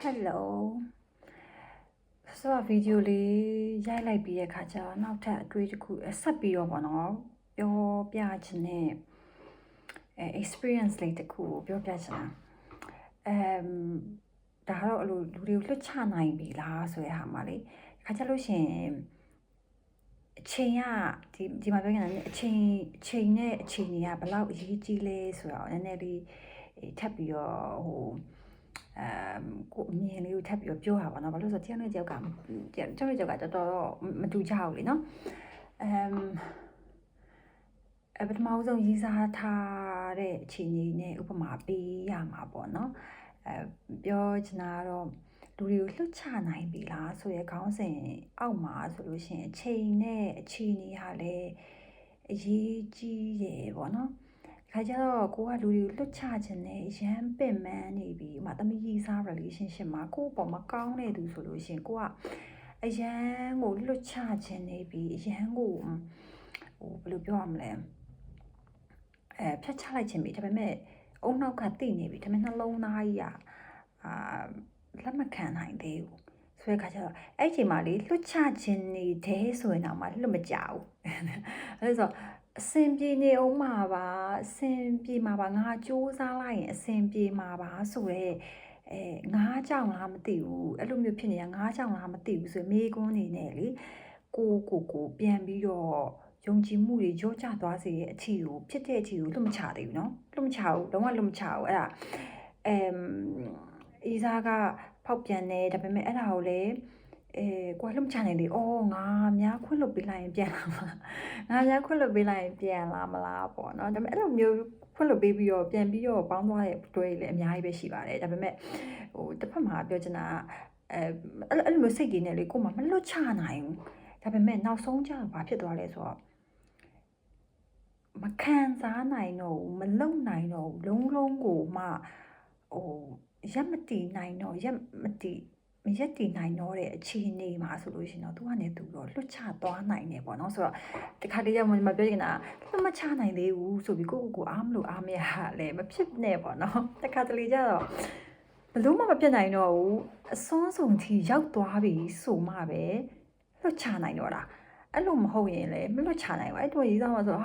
Hello ဆိုတော့ဗီဒီယိုလေးရိုက်လိုက်ပြီးတဲ့ခါကျတော့နောက်ထပ်အတွေ့တစ်ခုဆက်ပြီးတော့ပေါ့နော်ပြောပြချင်တဲ့experience လေးတစ်ခုကိုပြောပြချင်တာဒါကတော့လူတွေကိုလွတ်ချနိုင်ပြီလားဆိုတဲ့ဟာမှာလေခါကျလို့ရှင်အချိန်ကဒီမှာပြောနေတာအချိန်နဲ့အချိန်တွေကဘယ်လောက်အရေးကြီးလဲဆိုတော့နည်းနည်းလေးထပ်ပြီးတော့ကိုအမြင်လေးကိုထပ်ပြီးတော့ပြောတာပါနော်ဘာလို့ဆိုတော့ကျောင်းနဲ့ကျောက်ကတော်တော်မတူကြဘူးလေနော်ပထမဆုံးရေးစားထားတဲ့အခြေအနေနဲ့ဥပမာပေးရမှာပေါ့နော်ပြောချင်တာကတော့လူတွေကိုလှုပ်ချနိုင်ပြီလားဆိုရဲခေါင်းစဉ်အောက်မှာဆိုလို့ရှိရင်အချိန်နဲ့အခြေအနေဟာလည်းအရေးကြီးတယ်ပေါ့နော်ခါကျတော့ကိုကလူတွေကိုလွတ်ချခြင်းနဲ့ရမ်းပင်ပန်းနေပြီဥမာသမီးကြီးစား relationship မှာကိုယ့်ပေါ်မှာကောင်းတဲ့သူဆိုလို့ရှင်ကိုကအရန်ကိုလွတ်ချခြင်းနေပြီအရန်ကိုဘယ်လိုပြောရမလဲဖြတ်ချလိုက်ခြင်းပြီဒါပေမဲ့အုံနောက်ကတိနေပြီဒါပေမဲ့နှလုံးသားကြီးလက်မခံနိုင်သေးဘူးဆိုတဲ့ခါကျတော့အဲ့ဒီချိန်မှာလေလွတ်ချခြင်းနေတယ်ဆိုရင်တော့မှလွတ်မကြဘူးအဲ့ဒါဆိုအစင်ပြေနေအောင်မှာပါအစင်ပြေမှာပါငါစူးစမ်းလိုက်ရင်အစင်ပြေမှာပါဆိုရဲငါးကြောင်လားမသိဘူးအဲ့လိုမျိုးဖြစ်နေတာငါးကြောင်လားမသိဘူးဆိုမေးခွန်းနေနဲ့လေကိုပြန်ပြီးတော့ယုံကြည်မှုတွေကြော့ကျသွားစေတဲ့အထီကိုဖြစ်တဲ့အထီကိုလွတ်မချသေးဘူးနော်လွတ်မချဘူးလုံးဝလွတ်မချဘူးအဲ့ဒါအီဇာကဖောက်ပြန်တယ်ဒါပေမဲ့အဲ့ဒါကိုလည်းကိုကလွတ်မချနိုင်သေးဘူးငါများခွင့်လွတ်ပေးလိုက်ရင်ပြန်လာမလားငါများခွင့်လွတ်ပေးလိုက်ရင်ပြန်လာမလားပေါ့နော်ဒါပေမဲ့အဲ့လိုမျိုးခွင့်လွတ်ပေးပြီးတော့ပြန်ပြီးတော့ပေါင်းသွားတဲ့တွဲလည်းအများကြီးပဲရှိပါတယ်ဒါပေမဲ့တစ်ဖက်မှာပြောချင်တာအဲ့လိုမျိုးစိတ်ကြီးနဲ့လေကိုမှမလွတ်ချနိုင်ဘူးဒါပေမဲ့နောက်ဆုံးကျတော့ဘာဖြစ်သွားလဲဆိုတော့မခံစားနိုင်တော့ဘူးမလုံနိုင်တော့ဘူးလုံးကိုမှရက်မတည်နိုင်တော့ရက်တည်နိုင်တော့တဲ့အခြေအနေမှာဆိုလို့ရှိရင်တော့သူကနေသူတော့လွတ်ချသွားနိုင်တယ်ပေါ့နော်ဆိုတော့တခါတည်းကမပြောချင်တာလွတ်မချနိုင်သေးဘူးဆိုပြီးကိုအားမလို့အားမရလည်းမဖြစ်နဲ့ပေါ့နော်တခါတလေကျတော့ဘလို့မှမဖြစ်နိုင်တော့ဘူးအစွန်းဆုံးထိရောက်သွားပြီဆိုမှပဲလွတ်ချနိုင်တော့တာအဲ့လိုမဟုတ်ရင်လည်းမလွတ်ချနိုင်ဘူးအဲ့တော့ရေးသားမှာဆို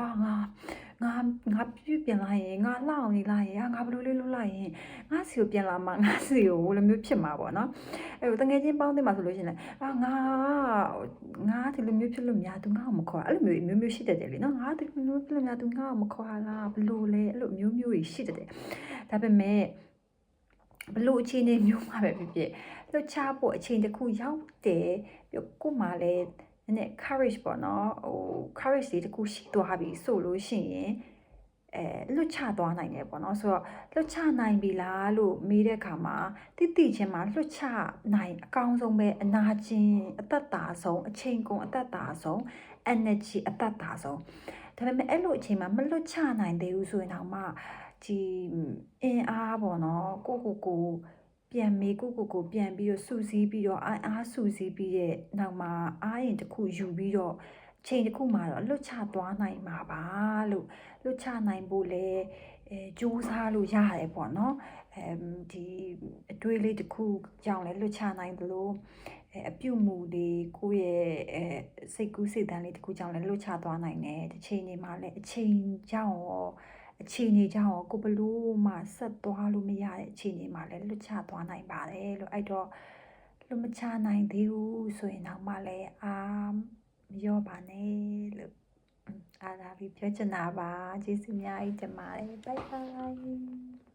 ငါပြပြန်လာရင်ငါလှအောင်နေလာရင်ငါဘလို့လေးလုပ်လိုက်ရင်ငါစီကိုပြန်လာမှာငါစီကိုလိုမျိုးဖြစ်မှာပေါ့နော်အဲ့တော့တကယ်ချင်းပေါင်းသိမှာဆိုလို့ရှိရင်ငါဒီလိုမျိုးဖြစ်လို့များသူငါ့ကိုမခေါ်အဲ့လိုမျိုးရှိတတ်တယ်လေနော်ငါဒီလိုမျိုးဖြစ်လို့များသူငါ့ကိုမခေါ်လားဘလို့လဲအဲ့လိုမျိုးတွေရှိတတ်တယ်ဒါပေမဲ့ဘလို့အခြေအနေမျိုးမှာပဲဖြစ်လှုပ်ချဖို့အချိန်တစ်ခုရောက်တယ်ပြီးကိုမှလည်းနည်း courage ပေါ့နော်courage လေးတစ်ခုရှိသွားပြီဆိုလို့ရှိရင်လွတ်ချသွားနိုင်တယ်ပေါ့နော်ဆိုတော့လွတ်ချနိုင်ပြီလားလို့မေးတဲ့အခါမှာတိချင်းမှာလွတ်ချနိုင်အကောင်းဆုံးပဲအနာချင်းအသက်တာဆုံးအချိန်ကုန်အသက်တာဆုံး energy အသက်တာဆုံးဒါပေမဲ့အဲ့လိုအချိန်မှာမလွတ်ချနိုင်သေးဘူးဆိုရင်တော့မှဒီအင်အားပေါ့နော်ကိုပြန်မေးကိုပြန်ပြီးတော့စူးစီးပြီးတော့အားစူးစီးပြီးတဲ့နောက်မှာအားရင်တစ်ခုယူပြီးတော့ချိန်တစ်ခုမှာတော့လွတ်ချသွားနိုင်မှာပါလို့လွတ်ချနိုင်ဖို့လဲကြိုးစားလို့ရတယ်ပေါ့နော်ဒီအတွေးလေးတစ်ခုကြောင့်လဲလွတ်ချနိုင်သလိုအပြုတ်မှုတွေကိုယ့်ရဲ့စိတ်ကူးစိတ်တန်းလေးတစ်ခုကြောင့်လဲလွတ်ချသွားနိုင်တယ်တစ်ချိန်နေမှာလဲအချိန်ကြောင့်ရောအခြေအနေကြောင့်ကိုဘလို့မှဆက်သွားလို့မရတဲ့အခြေအနေမှာလည်းလွတ်ချသွားနိုင်ပါတယ်လို့အဲ့တော့လွတ်မချနိုင်သေးဘူးဆိုရင်တော့မှလည်းမရောပါနဲ့လို့အားလာပြီးပြောချင်တာပါကျေးဇူးများကြီးတင်ပါတယ် bye bye